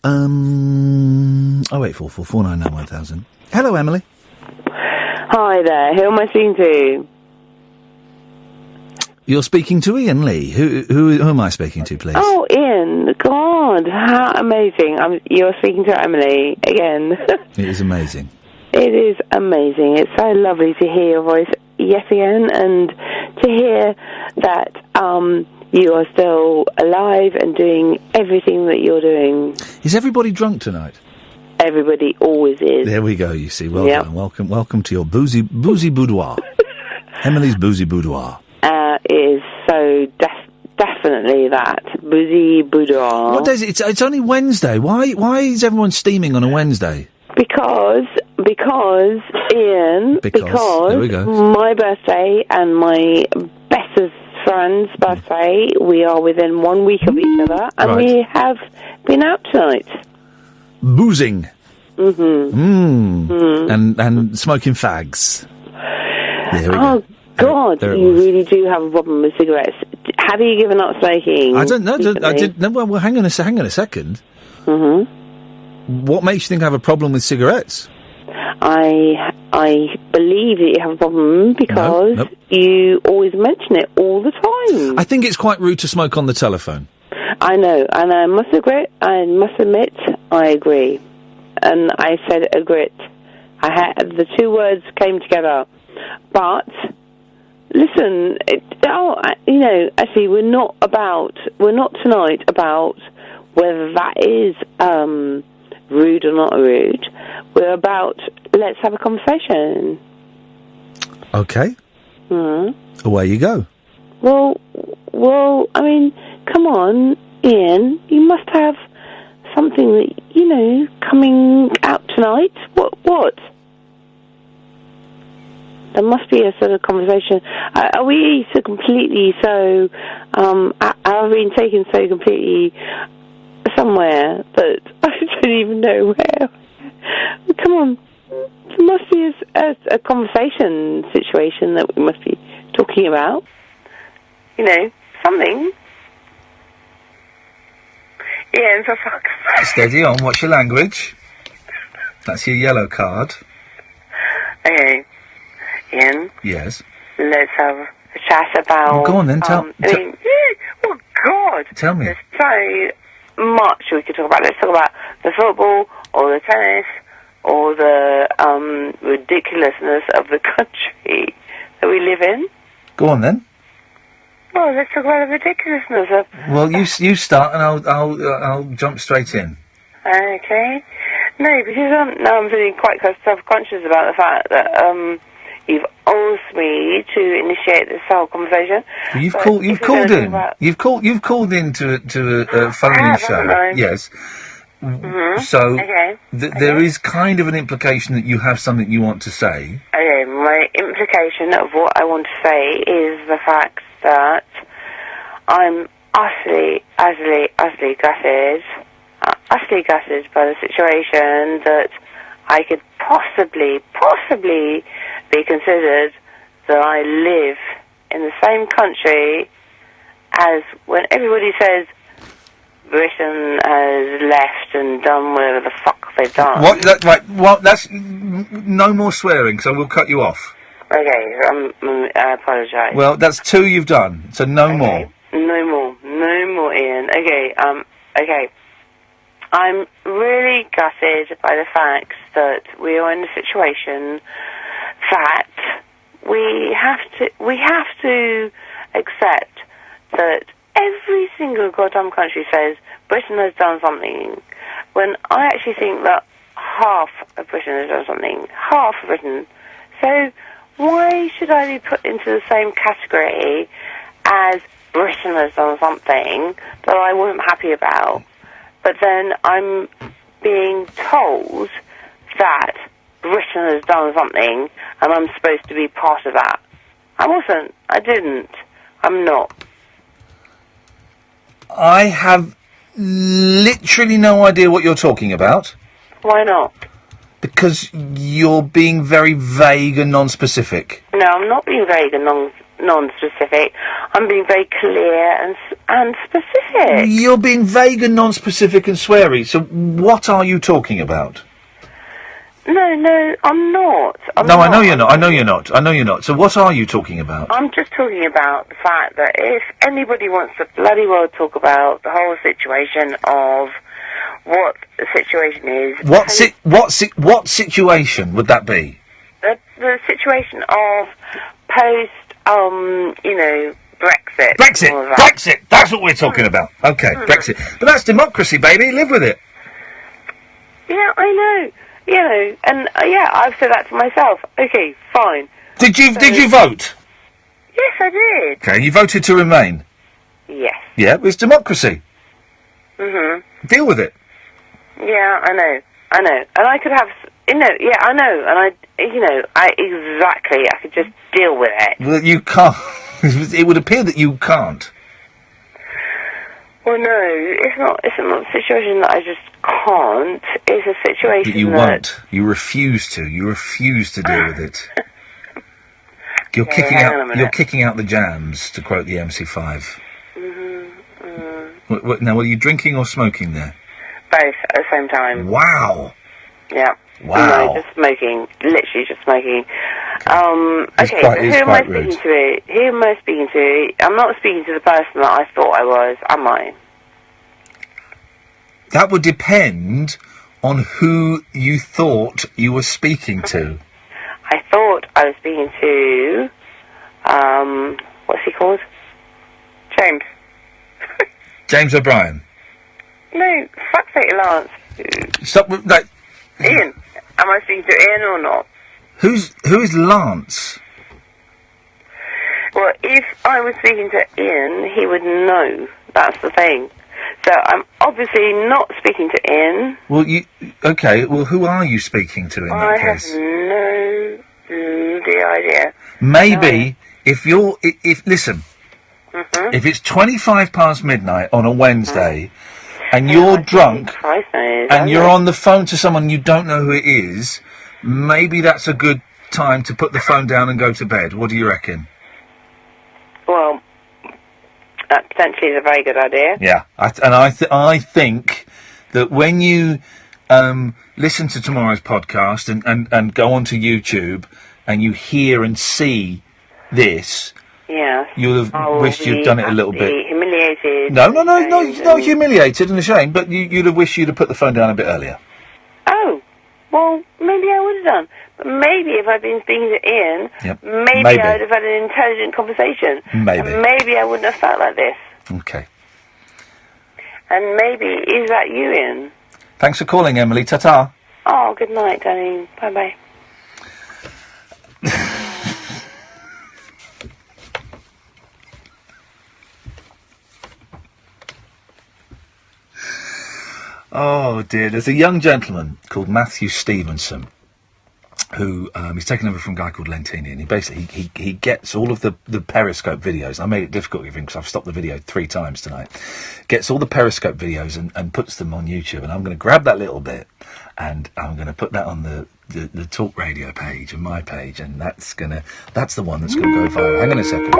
0844 499 1000. Hello, Emily. Hi there. Who am I speaking to? You're speaking to Iain Lee. Who am I speaking to, please? Oh, Iain. God, how amazing. You're speaking to Emily again. It is amazing. It is amazing. It's so lovely to hear your voice yet again, and to hear that you are still alive and doing everything that you're doing. Is everybody drunk tonight? Everybody always is. There we go, you see. Well done. Welcome to your boozy boudoir. Emily's boozy boudoir. It is so definitely that. Boozy boudoir. What day is it? It's only Wednesday. Why is everyone steaming on a Wednesday? Because Iain, there we go. My birthday and my bestest friend's birthday, we are within 1 week of each other, and we have been out tonight. Boozing. Mm-hmm. And smoking fags. There we go. God, you really do have a problem with cigarettes. Have you given up smoking? I don't know. I did. No, well, hang on a second. Mm-hmm. What makes you think I have a problem with cigarettes? I believe that you have a problem because you always mention it all the time. I think it's quite rude to smoke on the telephone. I know, and I must admit, I agree. And I said agree. The two words came together. But listen, actually, we're not tonight about whether that is rude or not rude. We're about, let's have a conversation. Okay. Mm-hmm. Away you go. Well, I mean, come on, Iain, you must have something that, coming out tonight. What? There must be a sort of conversation. Are we so completely I've been taken so completely somewhere that I don't even know where. Come on. There must be a conversation situation that we must be talking about. Something. Yeah, for fuck's sake. Steady on, what's your language? That's your yellow card. Okay. Iain? Yes? Let's have a chat about... Well, go on then, tell me. Oh, God! Tell me. There's so much we could talk about. Let's talk about the football, or the tennis, or the ridiculousness of the country that we live in. Go on then. Well, let's talk about the ridiculousness of... Well, you start and I'll jump straight in. Okay. No, because I'm feeling quite self-conscious about the fact that you've asked me to initiate this whole conversation. Well, you've called in. You've called in to a phone-in show. Yes. Mm-hmm. So there is kind of an implication that you have something you want to say. Okay, my implication of what I want to say is the fact that I'm utterly gutted by the situation that I could possibly be considered that I live in the same country as when everybody says Britain has left and done whatever the fuck they've done. Right, well, that's no more swearing, so we'll cut you off. Okay, I apologise. Well, that's 2 you've done, so no more. No more, Iain. Okay, okay. I'm really gutted by the fact that we are in a situation that we have to accept that every single goddamn country says Britain has done something, when I actually think that half of Britain has done something. Half of Britain. So why should I be put into the same category as Britain has done something that I wasn't happy about, but then I'm being told that Britain has done something and I'm supposed to be part of that? I wasn't. I didn't. I'm not. I have literally no idea what you're talking about. Why not? Because you're being very vague and non-specific. No, I'm not being vague and non-specific. I'm being very clear and specific. You're being vague and non-specific and sweary. So what are you talking about? No, I'm not. I know you're not. I know you're not. So what are you talking about? I'm just talking about the fact that if anybody wants to bloody well talk about the whole situation of what the situation is... What situation would that be? The situation of Brexit. Brexit! That's what we're talking about. Okay, Brexit. But that's democracy, baby. Live with it. Yeah, I know. I've said that to myself. Okay, fine. Did you vote? Yes, I did. Okay, you voted to remain? Yes. Yeah, it's democracy. Deal with it. Yeah, I know. And I could have, I know. And I could just deal with it. Well, you can't. It would appear that you can't. Well, no, it's not a situation that I just can't. It's a situation that you won't. You refuse to. You refuse to deal with it. You're kicking out the jams, to quote the MC5. Now, were you drinking or smoking there? Both at the same time. Wow. Yeah. Wow. No, just smoking. Literally just smoking. Okay, so who am I speaking to? Who am I speaking to? I'm not speaking to the person that I thought I was, am I? That would depend on who you thought you were speaking to. I thought I was speaking to, what's he called? James. James O'Brien. No, fuck's sake, Lance. Stop with that. Ian. Am I speaking to Ian or not? Who is Lance? Well, if I was speaking to Ian, he would know. That's the thing. So I'm obviously not speaking to Ian. Well, okay. Well, who are you speaking to in that case? I have no idea. Maybe if listen, if it's 25 past midnight on a Wednesday, and you're drunk, and you're on the phone to someone you don't know who it is, maybe that's a good time to put the phone down and go to bed. What do you reckon? Well, that potentially is a very good idea. Yeah, I think that when you listen to tomorrow's podcast and go onto YouTube and you hear and see this, you'll have wished you'd done it a little bit. Humiliated. No, humiliated and ashamed, but you'd have wished you'd have put the phone down a bit earlier. Oh, well, maybe I would have done. But maybe if I'd been speaking to Ian, maybe I'd have had an intelligent conversation. Maybe. And maybe I wouldn't have felt like this. Okay. And maybe, is that you, Ian? Thanks for calling, Emily. Ta-ta. Oh, good night, darling. Bye-bye. Oh dear, there's a young gentleman called Matthew Stephenson who he's taken over from a guy called Lentini, and he gets all of the Periscope videos. I made it difficult with him because I've stopped the video 3 times tonight. Gets all the Periscope videos and puts them on YouTube, and I'm going to grab that little bit and I'm going to put that on the talkRADIO page and my page, and that's the one that's going to go viral. Hang on a second.